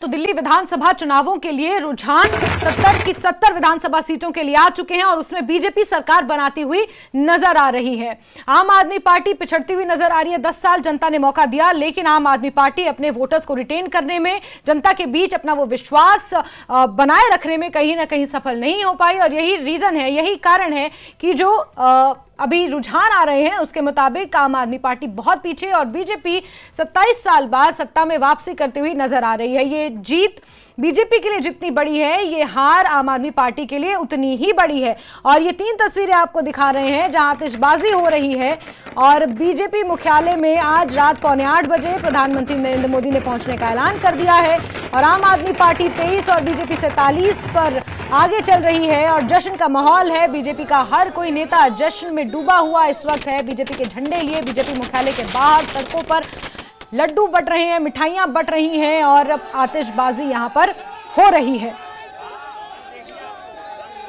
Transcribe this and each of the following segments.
तो दिल्ली विधानसभा चुनावों के लिए रुझान 70 की 70 विधानसभा सीटों के लिए आ चुके हैं और उसमें बीजेपी सरकार बनाती हुई नजर आ रही है। आम आदमी पार्टी पिछड़ती हुई नजर आ रही है। 10 साल जनता ने मौका दिया, लेकिन आम आदमी पार्टी अपने वोटर्स को रिटेन करने में, जनता के बीच अपना वो विश्वास बनाए रखने में कहीं ना कहीं सफल नहीं हो पाई। और यही रीजन है, यही कारण है कि जो अभी रुझान आ रहे हैं उसके मुताबिक आम आदमी पार्टी बहुत पीछे और बीजेपी 27 साल बाद सत्ता में वापसी करते हुए नजर आ रही है। ये जीत बीजेपी के लिए जितनी बड़ी है, ये हार आम आदमी पार्टी के लिए उतनी ही बड़ी है। और ये 3 तस्वीरें आपको दिखा रहे हैं जहां आतिशबाजी हो रही है। और बीजेपी मुख्यालय में आज रात 7:45 बजे प्रधानमंत्री नरेंद्र मोदी ने पहुंचने का ऐलान कर दिया है और आम आदमी पार्टी 23 और बीजेपी 47 पर आगे चल रही है और जश्न का माहौल है। बीजेपी का हर कोई नेता जश्न में डूबा हुआ इस वक्त है। बीजेपी के झंडे लिए बीजेपी मुख्यालय के बाहर सड़कों पर लड्डू बंट रहे हैं, मिठाइयां बंट रही हैं और आतिशबाजी यहां पर हो रही है।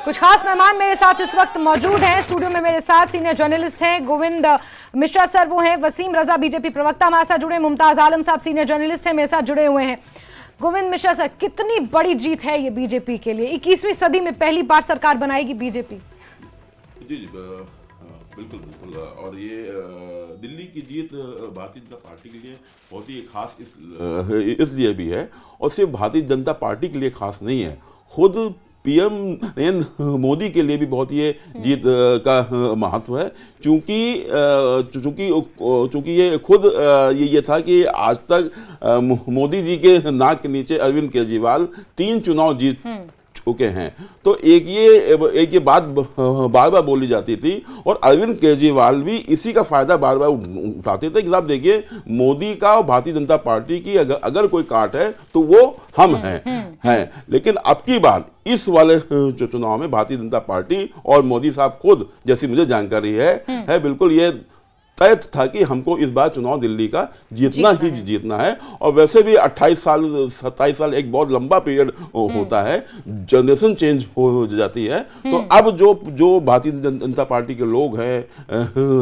कुछ खास मेहमान मेरे साथ इस वक्त मौजूद हैं स्टूडियो में। मेरे साथ सीनियर जर्नलिस्ट हैं गोविंद मिश्रा सर, वो हैं वसीम रजा बीजेपी प्रवक्ता हमारे साथ जुड़े, मुमताज आलम साहब सीनियर जर्नलिस्ट हैं मेरे साथ जुड़े हुए हैं। गोविंद मिश्रा सर, कितनी बड़ी जीत है ये बीजेपी के लिए? 21वीं सदी में पहली बार सरकार बनाएगी बीजेपी। जी बिल्कुल बिल्कुल। और ये दिल्ली की जीत भारतीय जनता पार्टी के लिए बहुत ही खास इसलिए भी है, और सिर्फ भारतीय जनता पार्टी के लिए खास नहीं है, खुद पीएम नरेंद्र मोदी के लिए भी बहुत ये जीत का महत्व है। चूंकि ये खुद ये था कि आज तक मोदी जी के नाक के नीचे अरविंद केजरीवाल 3 चुनाव जीत चुके हैं। तो एक ये बात बार बार बोली जाती थी और अरविंद केजरीवाल भी इसी का फायदा बार बार उठाते थे कि आप देखिए, मोदी का और भारतीय जनता पार्टी की अगर कोई काट है तो वो हम हैं। लेकिन अब की बार इस वाले चुनाव में भारतीय जनता पार्टी और मोदी साहब खुद, जैसी मुझे जानकारी है बिल्कुल ये तय था कि हमको इस बार चुनाव दिल्ली का जीतना है। और वैसे भी 28 साल 27 साल एक बहुत लंबा पीरियड होता है, जनरेशन चेंज हो जाती है। तो अब जो भारतीय जनता पार्टी के लोग हैं,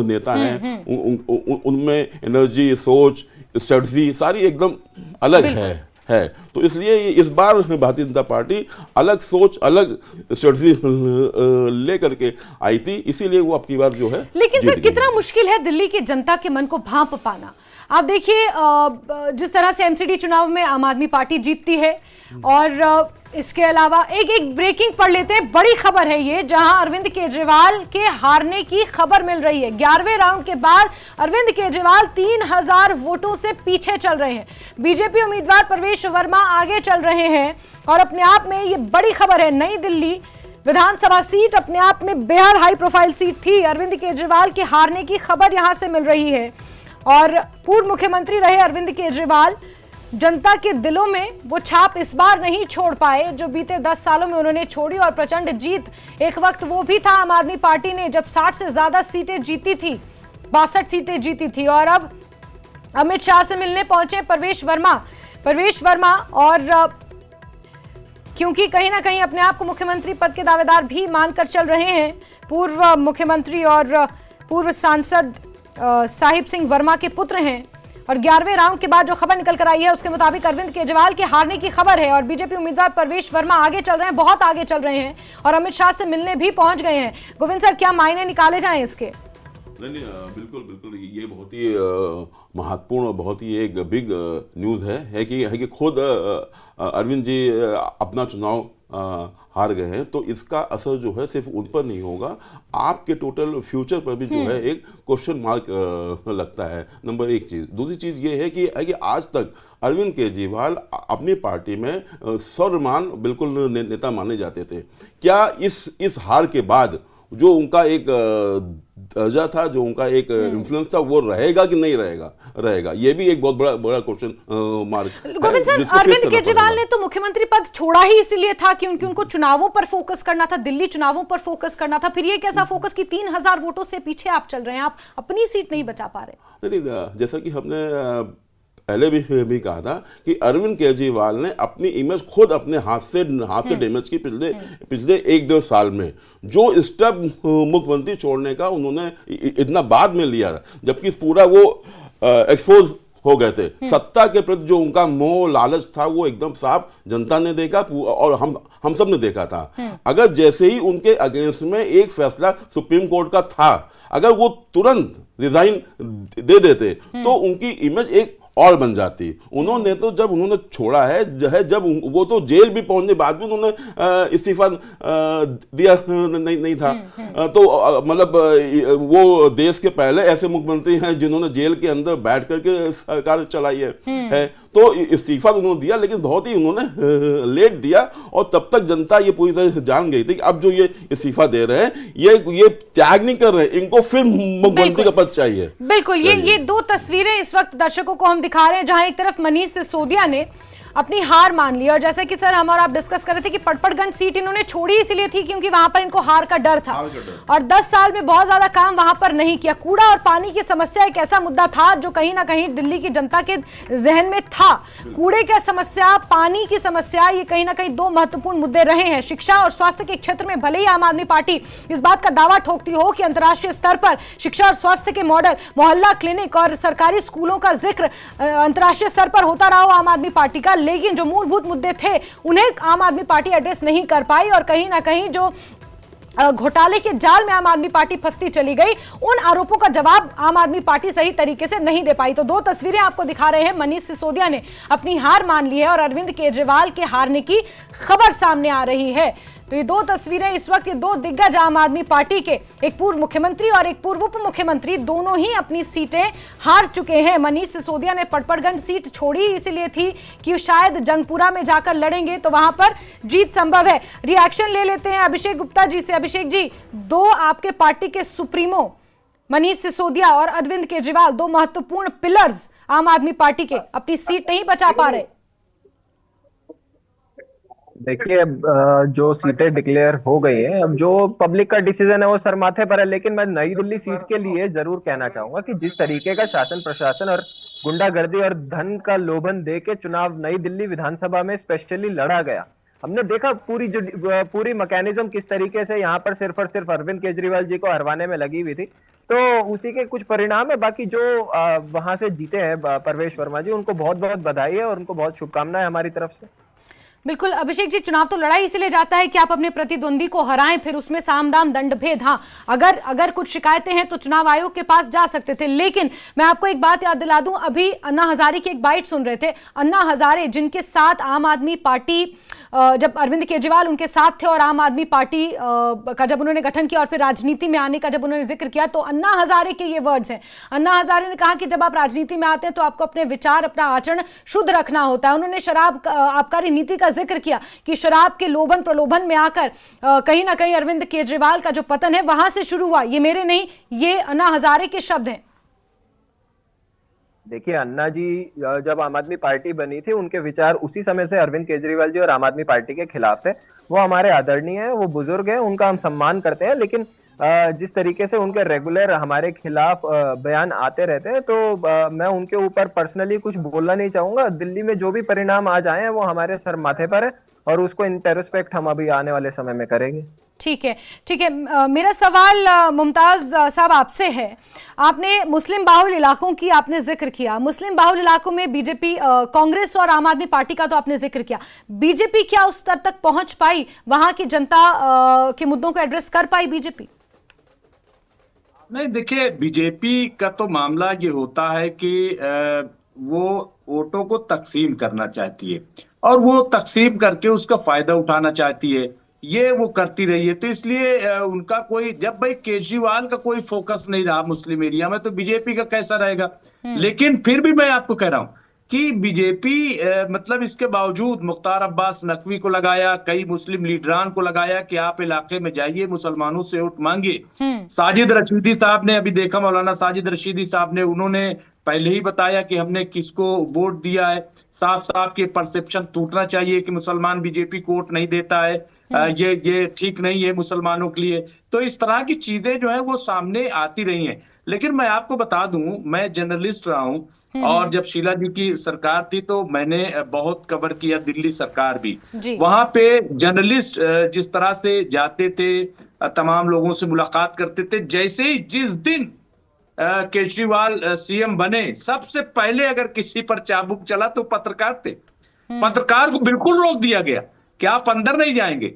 नेता हैं, उनमें एनर्जी, सोच, स्ट्रेटजी सारी एकदम अलग है। तो इसलिए इस बार भारतीय जनता पार्टी अलग सोच, अलग स्ट्रेटजी लेकर के आई थी, इसीलिए वो अब की बार जो है। लेकिन सर, कितना मुश्किल है दिल्ली की जनता के मन को भांप पाना। आप देखिए, जिस तरह से एमसीडी चुनाव में आम आदमी पार्टी जीतती है और इसके अलावा एक ब्रेकिंग पढ़ लेते हैं, बड़ी खबर है ये, जहां अरविंद केजरीवाल के हारने की खबर मिल रही है। 11वें राउंड के बाद अरविंद केजरीवाल 3000 वोटों से पीछे चल रहे हैं। बीजेपी उम्मीदवार प्रवेश वर्मा आगे चल रहे हैं और अपने आप में ये बड़ी खबर है। नई दिल्ली विधानसभा सीट अपने आप में बेहद हाई प्रोफाइल सीट थी। अरविंद केजरीवाल के हारने की खबर यहां से मिल रही है और पूर्व मुख्यमंत्री रहे अरविंद केजरीवाल जनता के दिलों में वो छाप इस बार नहीं छोड़ पाए जो बीते 10 सालों में उन्होंने छोड़ी। और प्रचंड जीत एक वक्त वो भी था आम आदमी पार्टी ने जब 60 से ज्यादा सीटें जीती थी, 62 सीटें जीती थी। और अब अमित शाह से मिलने पहुंचे प्रवेश वर्मा और क्योंकि कहीं ना कहीं अपने आप को मुख्यमंत्री पद के दावेदार भी मानकर चल रहे हैं, पूर्व मुख्यमंत्री और पूर्व सांसद साहिब सिंह वर्मा के पुत्र हैं। और 11वें राउंड के बाद जो खबर निकल कर आई है उसके मुताबिक अरविंद केजरीवाल के हारने की खबर है और बीजेपी उम्मीदवार प्रवेश वर्मा आगे चल रहे हैं, बहुत आगे चल रहे हैं और अमित शाह से मिलने भी पहुंच गए हैं। गोविंद सर, क्या मायने निकाले जाएं इसके? नहीं, बिल्कुल ये बहुत ही महत्वपूर्ण, बहुत ही एक बिग न्यूज़ है कि खुद अरविंद जी अपना चुनाव हार गए हैं। तो इसका असर जो है सिर्फ उन पर नहीं होगा, आपके टोटल फ्यूचर पर भी जो है एक क्वेश्चन मार्क लगता है। नंबर 1 चीज़। दूसरी चीज़ ये है कि आज तक अरविंद केजरीवाल अपनी पार्टी में सर्वमान्य बिल्कुल नेता माने जाते थे। क्या इस हार के बाद जो उनका एक दर्जा था, जो उनका एक इन्फ्लुएंस था, वो रहेगा कि नहीं रहेगा? ये भी एक बहुत बड़ा question mark. Govind sir, Arvind Kejriwal ने तो मुख्यमंत्री पद छोड़ा ही इसीलिए था क्योंकि उनको चुनावों पर फोकस करना था, दिल्ली चुनावों पर फोकस करना था। फिर ये कैसा फोकस कि 3000 वोटों से पीछे आप चल रहे हैं, आप अपनी सीट नहीं बचा पा रहे? नहीं, जैसा कि हमने पहले भी कहा था कि अरविंद केजरीवाल ने अपनी इमेज खुद अपने हाथ से डैमेज की पिछले 1-1.5 साल में। जो स्टेप मुख्यमंत्री छोड़ने का उन्होंने इतना बाद में लिया, जबकि पूरा वो एक्सपोज हो गए थे। सत्ता के प्रति जो उनका मोह लालच था वो एकदम साफ जनता ने देखा और हम सब ने देखा था। अगर जैसे ही उनके अगेंस्ट में एक फैसला सुप्रीम कोर्ट का था, अगर वो तुरंत रिजाइन दे देते तो उनकी इमेज एक और बन जाती। उन्होंने तो जब उन्होंने छोड़ा है जब वो तो जेल भी पहुंचने बाद भी उन्होंने इस्तीफा दिया नहीं था। तो मतलब वो देश के पहले ऐसे मुख्यमंत्री हैं जिन्होंने जेल के अंदर बैठ करके सरकार चलाई है। तो इस्तीफा उन्होंने दिया, लेकिन बहुत ही उन्होंने लेट दिया और तब तक जनता ये पूरी तरह से जान गई थी कि अब जो ये इस्तीफा दे रहे हैं ये त्याग नहीं कर रहे हैं, इनको फिर मुख्यमंत्री का पद चाहिए। बिल्कुल, ये दो तस्वीरें इस वक्त दर्शकों को हम दिखा रहे हैं, जहां एक तरफ मनीष सिसोदिया ने अपनी हार मान ली, और जैसे कि सर हम और आप डिस्कस कर रहे थे कि पटपड़गंज सीट इन्होंने छोड़ी इसलिए थी क्योंकि वहां पर इनको हार का डर था और 10 साल में बहुत ज्यादा काम वहां पर नहीं किया। कूड़ा और पानी की समस्या एक ऐसा मुद्दा था जो कहीं ना कहीं दिल्ली की जनता के जहन में था। कूड़े की समस्या, पानी की समस्या, ये कहीं ना कहीं दो महत्वपूर्ण मुद्दे रहे हैं। शिक्षा और स्वास्थ्य के क्षेत्र में भले ही आम आदमी पार्टी इस बात का दावा ठोकती हो कि अंतर्राष्ट्रीय स्तर पर शिक्षा और स्वास्थ्य के मॉडल, मोहल्ला क्लिनिक और सरकारी स्कूलों का जिक्र अंतर्राष्ट्रीय स्तर पर होता रहा हो आम आदमी पार्टी का, लेकिन जो मूलभूत मुद्दे थे उन्हें आम आदमी पार्टी एड्रेस नहीं कर पाई और कहीं ना कहीं जो घोटाले के जाल में आम आदमी पार्टी फंसती चली गई, उन आरोपों का जवाब आम आदमी पार्टी सही तरीके से नहीं दे पाई। तो दो तस्वीरें आपको दिखा रहे हैं। मनीष सिसोदिया ने अपनी हार मान ली है और अरविंद केजरीवाल के हारने की खबर सामने आ रही है। तो ये दो तस्वीरें इस वक्त, ये दो दिग्गज आम आदमी पार्टी के, एक पूर्व मुख्यमंत्री और एक पूर्व उप मुख्यमंत्री, दोनों ही अपनी सीटें हार चुके हैं। मनीष सिसोदिया ने पटपड़गंज सीट छोड़ी इसलिए थी कि शायद जंगपुरा में जाकर लड़ेंगे तो वहां पर जीत संभव है। रिएक्शन ले लेते हैं अभिषेक गुप्ता जी से। अभिषेक जी, दो आपके पार्टी के सुप्रीमो मनीष सिसोदिया और अरविंद केजरीवाल, दो महत्वपूर्ण पिलर्स आम आदमी पार्टी के, अपनी सीट नहीं बचा पा रहे। देखिए, जो सीटें डिक्लेयर हो गई हैं, अब जो पब्लिक का डिसीजन है वो सर माथे पर है। लेकिन मैं नई दिल्ली सीट के लिए जरूर कहना चाहूंगा कि जिस तरीके का शासन प्रशासन और गुंडागर्दी और धन का लोभन दे के चुनाव नई दिल्ली विधानसभा में स्पेशली लड़ा गया, हमने देखा पूरी मैकेनिज्म किस तरीके से यहाँ पर सिर्फ और सिर्फ अरविंद केजरीवाल जी को हरवाने में लगी हुई थी। तो उसी के कुछ परिणाम है। बाकी जो वहां से जीते हैं परवेश वर्मा जी, उनको बहुत बहुत बधाई है और उनको बहुत शुभकामनाएं हमारी तरफ से। बिल्कुल अभिषेक जी, चुनाव तो लड़ाई इसलिए जाता है कि आप अपने प्रतिद्वंदी को हराएं, फिर उसमें साम दाम दंड भेद। हाँ, अगर कुछ शिकायतें हैं तो चुनाव आयोग के पास जा सकते थे। लेकिन मैं आपको एक बात याद दिला दूं, अभी अन्ना हजारे की एक बाइट सुन रहे थे। अन्ना हजारे जिनके साथ आम आदमी पार्टी, जब अरविंद केजरीवाल उनके साथ थे और आम आदमी पार्टी का जब उन्होंने गठन किया और फिर राजनीति में आने का जब उन्होंने जिक्र किया, तो अन्ना हजारे के ये वर्ड्स हैं। अन्ना हजारे ने कहा कि जब आप राजनीति में आते हैं तो आपको अपने विचार, अपना आचरण शुद्ध रखना होता है। उन्होंने शराब आबकारी नीति का जिक्र किया कि शराब के लोभन प्रलोभन में आकर कहीं ना कहीं अरविंद केजरीवाल का जो पतन है वहां से शुरू हुआ। ये मेरे नहीं, ये अन्ना हजारे के शब्द हैं। देखिए, अन्ना जी जब आम आदमी पार्टी बनी थी, उनके विचार उसी समय से अरविंद केजरीवाल जी और आम आदमी पार्टी के खिलाफ थे। वो हमारे आदरणीय हैं, वो बुजुर्ग हैं, उनका हम सम्मान करते हैं। लेकिन जिस तरीके से उनके रेगुलर हमारे खिलाफ बयान आते रहते हैं, तो मैं उनके ऊपर पर्सनली कुछ बोलना नहीं चाहूंगा। दिल्ली में जो भी परिणाम आज आए हैं वो हमारे सर माथे पर है और उसको इन रेस्पेक्ट हम अभी आने वाले समय में करेंगे। ठीक है, ठीक है। मेरा सवाल मुमताज साहब आपसे है। आपने मुस्लिम बाहुल इलाकों की आपने जिक्र किया। मुस्लिम बाहुल इलाकों में बीजेपी, कांग्रेस और आम आदमी पार्टी का तो आपने जिक्र किया। बीजेपी क्या उस स्तर तक पहुंच पाई, वहां की जनता के मुद्दों को एड्रेस कर पाई बीजेपी? नहीं, देखिए, बीजेपी का तो मामला ये होता है कि वो वोटों को तकसीम करना चाहती है और वो तकसीम करके उसका फायदा उठाना चाहती है। ये वो करती रही है। तो इसलिए उनका कोई, जब भाई केजरीवाल का कोई फोकस नहीं रहा मुस्लिम एरिया में, तो बीजेपी का कैसा रहेगा। लेकिन फिर भी मैं आपको कह रहा हूं कि बीजेपी मतलब इसके बावजूद मुख्तार अब्बास नकवी को लगाया, कई मुस्लिम लीडरान को लगाया कि आप इलाके में जाइए, मुसलमानों से वोट मांगिए। साजिद रशीदी साहब ने, अभी देखा मौलाना साजिद रशीदी साहब ने, उन्होंने पहले ही बताया कि हमने किसको वोट दिया है। साफ साफ के परसेप्शन टूटना चाहिए कि मुसलमान बीजेपी को वोट नहीं देता है, ये ठीक नहीं है मुसलमानों के लिए। तो इस तरह की चीजें जो है वो सामने आती रही हैं। लेकिन मैं आपको बता दूं, मैं जर्नलिस्ट रहा हूं और जब शीला जी की सरकार थी तो मैंने बहुत कवर किया दिल्ली सरकार भी। वहां पे जर्नलिस्ट जिस तरह से जाते थे, तमाम लोगों से मुलाकात करते थे, जैसे ही जिस दिन केजरीवाल सीएम बने, सबसे पहले अगर किसी पर चाबुक चला तो पत्रकार थे। पत्रकार को बिल्कुल रोक दिया गया कि आप अंदर नहीं जाएंगे,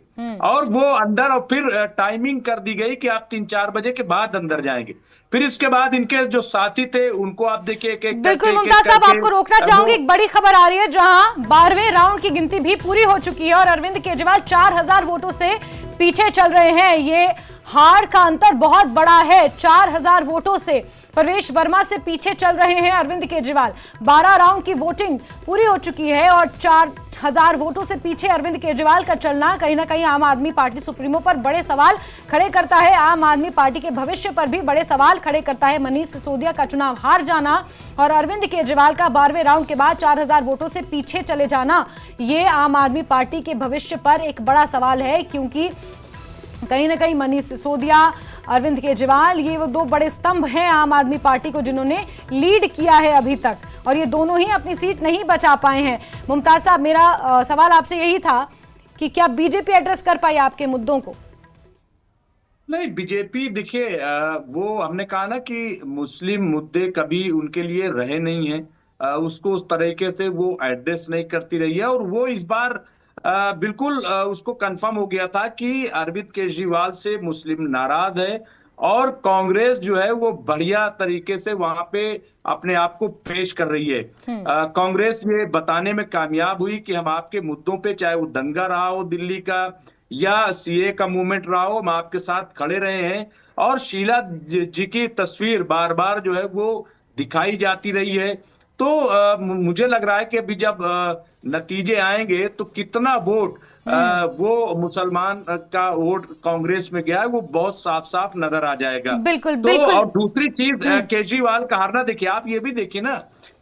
और वो अंदर, और फिर टाइमिंग कर दी गई कि आप 3-4 बजे के बाद अंदर जाएंगे। फिर इसके बाद इनके जो साथी थे उनको आप देखिए बिल्कुल मुमताज साहब, आपको रोकना चाहूंगी, एक बड़ी खबर आ रही है जहां 12वें राउंड की गिनती भी पूरी हो चुकी है और अरविंद केजरीवाल 4000 वोटों से पीछे चल रहे हैं। ये हार का अंतर बहुत बड़ा है, 4000 वोटों से प्रवेश वर्मा से पीछे चल रहे हैं अरविंद केजरीवाल। 12 राउंड की वोटिंग पूरी हो चुकी है और 4000 वोटों से पीछे अरविंद केजरीवाल का चलना कहीं ना कहीं आम आदमी पार्टी सुप्रीमो पर बड़े सवाल खड़े करता है। आम आदमी पार्टी के भविष्य पर भी बड़े सवाल खड़े करता है। मनीष सिसोदिया का चुनाव हार जाना और अरविंद केजरीवाल का 12वें राउंड के बाद 4000 वोटों से पीछे चले जाना, ये आम आदमी पार्टी के भविष्य पर एक बड़ा सवाल है, क्योंकि कहीं ना कहीं मनीष सिसोदिया, अरविंद केजरीवाल, ये वो दो बड़े स्तंभ हैं आम आदमी पार्टी को जिन्होंने लीड किया है अभी तक, और ये दोनों ही अपनी सीट नहीं बचा पाए हैं। मुमताज साहब, मेरा सवाल आपसे यही था कि क्या बीजेपी एड्रेस कर पाई आपके मुद्दों को? नहीं, बीजेपी देखिए, वो हमने कहा ना कि मुस्लिम मुद्दे कभी उनके लिए रहे नहीं है, उसको उस तरीके से वो एड्रेस नहीं करती रही है, और वो इस बार बिल्कुल उसको कंफर्म हो गया था कि अरविंद केजरीवाल से मुस्लिम नाराज है, और कांग्रेस जो है वो बढ़िया तरीके से वहां पे अपने आप को पेश कर रही है। कांग्रेस ये बताने में कामयाब हुई कि हम आपके मुद्दों पे, चाहे वो दंगा रहा हो दिल्ली का या सीए का मूवमेंट रहा हो, हम आपके साथ खड़े रहे हैं, और शीला जी की तस्वीर बार बार जो है वो दिखाई जाती रही है। तो मुझे लग रहा है कि अभी जब नतीजे आएंगे तो कितना वोट वो मुसलमान का वोट कांग्रेस में गया है वो बहुत साफ साफ नजर आ जाएगा। बिल्कुल, तो बिल्कुल। और दूसरी चीज, केजरीवाल का हारना, देखिए आप ये भी देखिए ना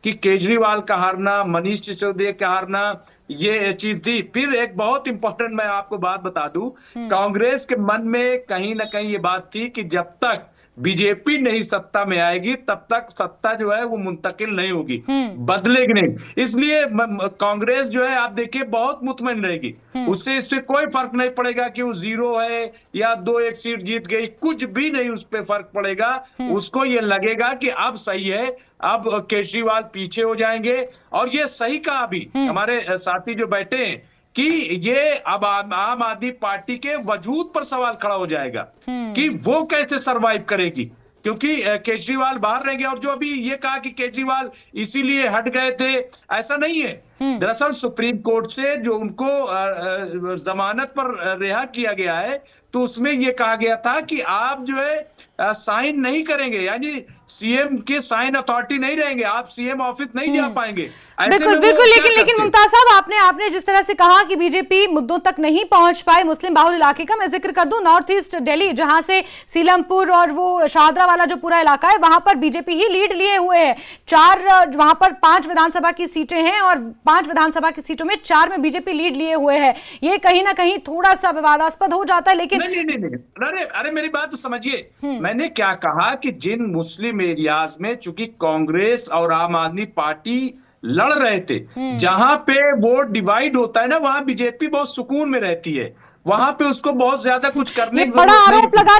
कि केजरीवाल का हारना, मनीष सिसोदिया का हारना, ये चीज थी। फिर एक बहुत इंपॉर्टेंट मैं आपको बात बता दूं, कांग्रेस के मन में कहीं ना कहीं ये बात थी कि जब तक बीजेपी नहीं सत्ता में आएगी तब तक सत्ता जो है वो मुंतकिल नहीं होगी, बदलेगी नहीं। इसलिए कांग्रेस जो है आप देखिए बहुत मुतमईन रहेगी, उससे इस पे कोई फर्क नहीं पड़ेगा कि वो 0 है या 2-1 सीट जीत गई, कुछ भी नहीं उस पे फर्क पड़ेगा। उसको ये लगेगा कि अब सही है, अब केजरीवाल पीछे हो जाएंगे। और ये सही कहा अभी हमारे साथी जो बैठे हैं कि ये अब आम आदमी पार्टी के वजूद पर सवाल खड़ा हो जाएगा कि वो कैसे सरवाइव करेगी, क्योंकि केजरीवाल बाहर रह गया। और जो अभी ये कहा कि केजरीवाल इसीलिए हट गए थे, ऐसा नहीं है। दरअसल सुप्रीम कोर्ट से जो उनको जमानत पर रिहा किया गया है, तो उसमें ये कहा गया था कि आप जो है साइन नहीं करेंगे, यानी सीएम के साइन अथॉरिटी नहीं रहेंगे, आप सीएम ऑफिस नहीं जा पाएंगे। बिल्कुल, बिल्कुल। लेकिन मुमताज साहब, आपने जिस तरह से कहा कि बीजेपी मुद्दों तक नहीं पहुंच पाए मुस्लिम बाहुल इलाके का, मैं जिक्र कर दूं नॉर्थ ईस्ट दिल्ली, जहां से सीलमपुर और वो शाहदरा वाला जो पूरा इलाका है, वहां पर बीजेपी ही लीड लिए हुए है। वहां पर 5 विधानसभा की सीटें हैं और 5 विधानसभा की सीटों में 4 में बीजेपी लीड लिए हुए है। ये कहीं ना कहीं थोड़ा सा विवादास्पद हो जाता है, लेकिन नहीं, अरे मेरी बात तो समझिए, मैंने क्या कहा कि जिन मुस्लिम एरियाज में चूंकि कांग्रेस और आम आदमी पार्टी लड़ रहे थे, जहां पे वोट डिवाइड होता है ना, वहां बीजेपी बहुत सुकून में रहती है, वहां पे उसको बहुत ज्यादा कुछ करने की बड़ा जरूरत नहीं। आरोप लगा रहे